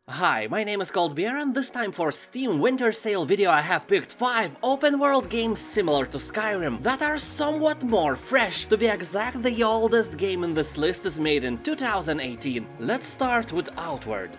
Hi, my name is Coldbeer, and this time for Steam Winter Sale video I have picked 5 open world games similar to Skyrim that are somewhat more fresh. To be exact, the oldest game in this list is made in 2018. Let's start with Outward.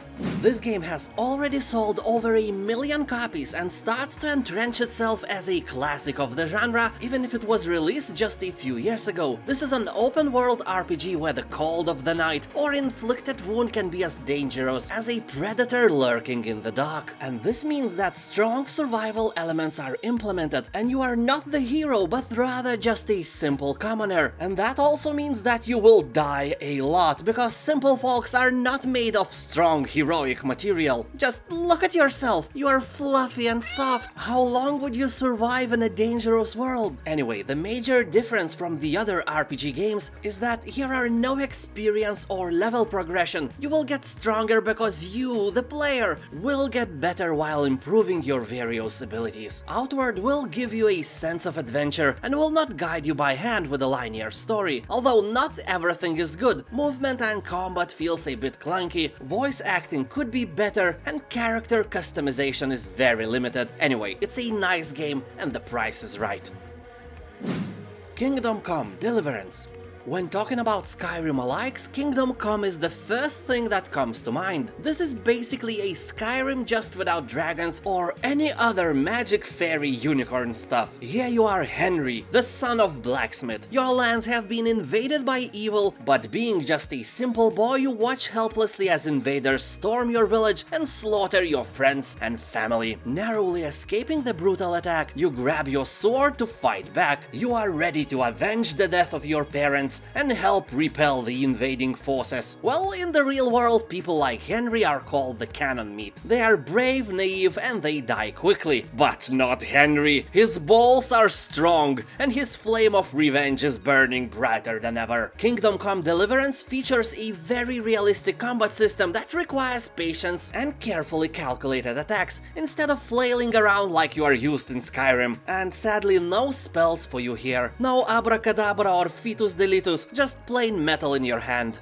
This game has already sold over 1 million copies and starts to entrench itself as a classic of the genre, even if it was released just a few years ago. This is an open world RPG where the cold of the night or inflicted wound can be as dangerous as a predator lurking in the dark. And this means that strong survival elements are implemented and you are not the hero but rather just a simple commoner. And that also means that you will die a lot because simple folks are not made of strong heroic material. Just look at yourself, you are fluffy and soft. How long would you survive in a dangerous world? Anyway, the major difference from the other RPG games is that here are no experience or level progression. You will get stronger because you, the player, will get better while improving your various abilities. Outward will give you a sense of adventure and will not guide you by hand with a linear story. Although not everything is good, movement and combat feels a bit clunky, voice acting could be better, and character customization is very limited. Anyway, it's a nice game and the price is right. Kingdom Come: Deliverance. When talking about Skyrim alikes, Kingdom Come is the first thing that comes to mind. This is basically a Skyrim just without dragons or any other magic fairy unicorn stuff. Here you are Henry, the son of blacksmith. Your lands have been invaded by evil, but being just a simple boy, you watch helplessly as invaders storm your village and slaughter your friends and family. Narrowly escaping the brutal attack, you grab your sword to fight back. You are ready to avenge the death of your parents and help repel the invading forces. Well, in the real world, people like Henry are called the cannon meat. They are brave, naive, and they die quickly. But not Henry. His balls are strong, and his flame of revenge is burning brighter than ever. Kingdom Come: Deliverance features a very realistic combat system that requires patience and carefully calculated attacks, instead of flailing around like you are used in Skyrim. And sadly, no spells for you here. No abracadabra or fetus deletus, just plain metal in your hand.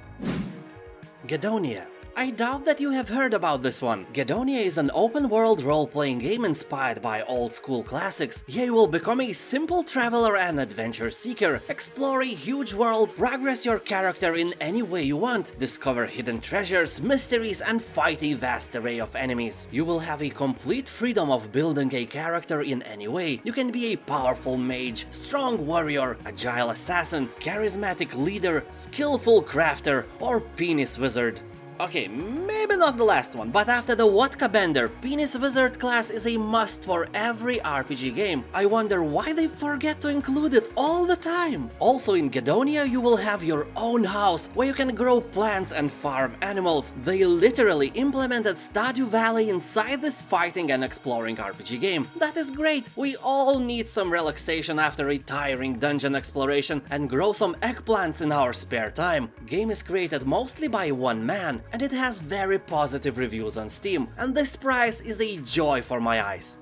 Guedonia. I doubt that you have heard about this one. Guedonia is an open-world role-playing game inspired by old-school classics. Here you will become a simple traveler and adventure seeker, explore a huge world, progress your character in any way you want, discover hidden treasures, mysteries, and fight a vast array of enemies. You will have a complete freedom of building a character in any way. You can be a powerful mage, strong warrior, agile assassin, charismatic leader, skillful crafter, or penis wizard. Okay, maybe not the last one, but after the Wodka Bender, Penis Wizard class is a must for every RPG game. I wonder why they forget to include it all the time. Also in Guedonia you will have your own house where you can grow plants and farm animals. They literally implemented Stardew Valley inside this fighting and exploring RPG game. That is great. We all need some relaxation after a tiring dungeon exploration and grow some eggplants in our spare time. Game is created mostly by one man, and it has very positive reviews on Steam, and this price is a joy for my eyes.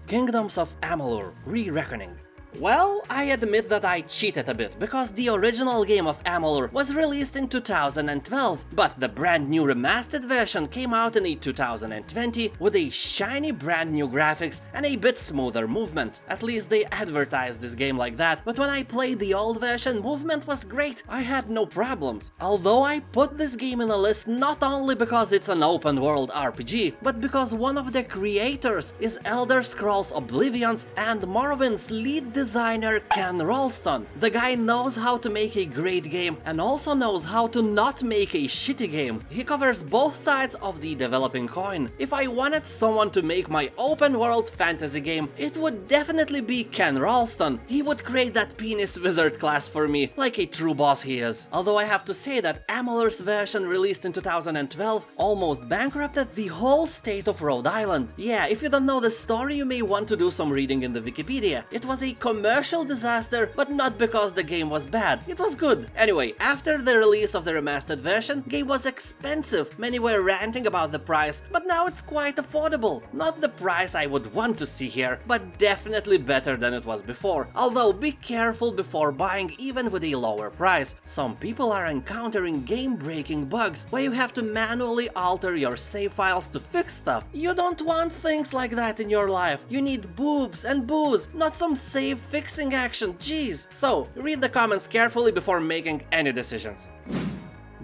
Kingdoms of Amalur: Re-Reckoning. Well, I admit that I cheated a bit, because the original game of Amalur was released in 2012, but the brand new remastered version came out in 2020 with a shiny brand new graphics and a bit smoother movement. At least they advertised this game like that, but when I played the old version, movement was great. I had no problems. Although I put this game in a list not only because it's an open world RPG, but because one of the creators is Elder Scrolls Oblivion's and Morrowind's lead designer Ken Rolston. The guy knows how to make a great game and also knows how to not make a shitty game. He covers both sides of the developing coin. If I wanted someone to make my open world fantasy game, it would definitely be Ken Rolston. He would create that penis wizard class for me, like a true boss he is. Although I have to say that Amalur's version released in 2012 almost bankrupted the whole state of Rhode Island. Yeah, if you don't know the story, you may want to do some reading in the Wikipedia. It was a commercial disaster, but not because the game was bad. It was good. Anyway, after the release of the remastered version, game was expensive. Many were ranting about the price, but now it's quite affordable. Not the price I would want to see here, but definitely better than it was before. Although be careful before buying even with a lower price. Some people are encountering game-breaking bugs where you have to manually alter your save files to fix stuff. You don't want things like that in your life. You need boobs and booze, not some save fixing action, jeez. So, read the comments carefully before making any decisions.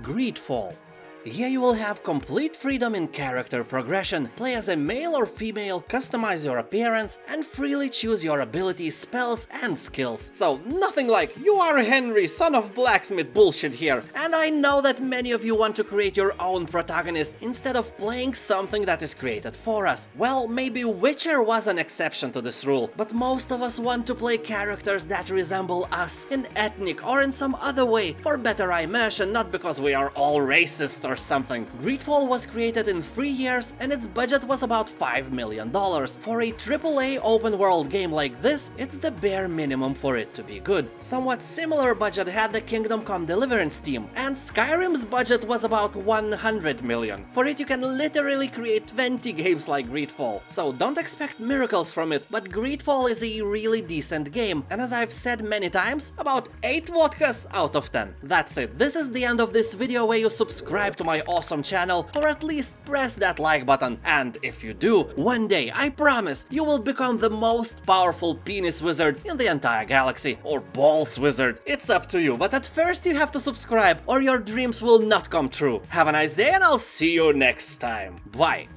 Greedfall. Here you will have complete freedom in character progression, play as a male or female, customize your appearance, and freely choose your abilities, spells, and skills. So nothing like, you are Henry, son of blacksmith bullshit here. And I know that many of you want to create your own protagonist instead of playing something that is created for us. Well, maybe Witcher was an exception to this rule, but most of us want to play characters that resemble us in ethnic or in some other way, for better immersion, not because we are all racist or something. Greedfall was created in 3 years and its budget was about $5 million. For a AAA open world game like this, it's the bare minimum for it to be good. Somewhat similar budget had the Kingdom Come Deliverance team, and Skyrim's budget was about $100 million. For it you can literally create 20 games like Greedfall, so don't expect miracles from it, but Greedfall is a really decent game, and as I've said many times, about 8 vodkas out of 10. That's it. This is the end of this video where you subscribe to my awesome channel, or at least press that like button, and if you do, one day, I promise, you will become the most powerful penis wizard in the entire galaxy, or balls wizard, it's up to you, but at first you have to subscribe or your dreams will not come true. Have a nice day and I'll see you next time. Bye!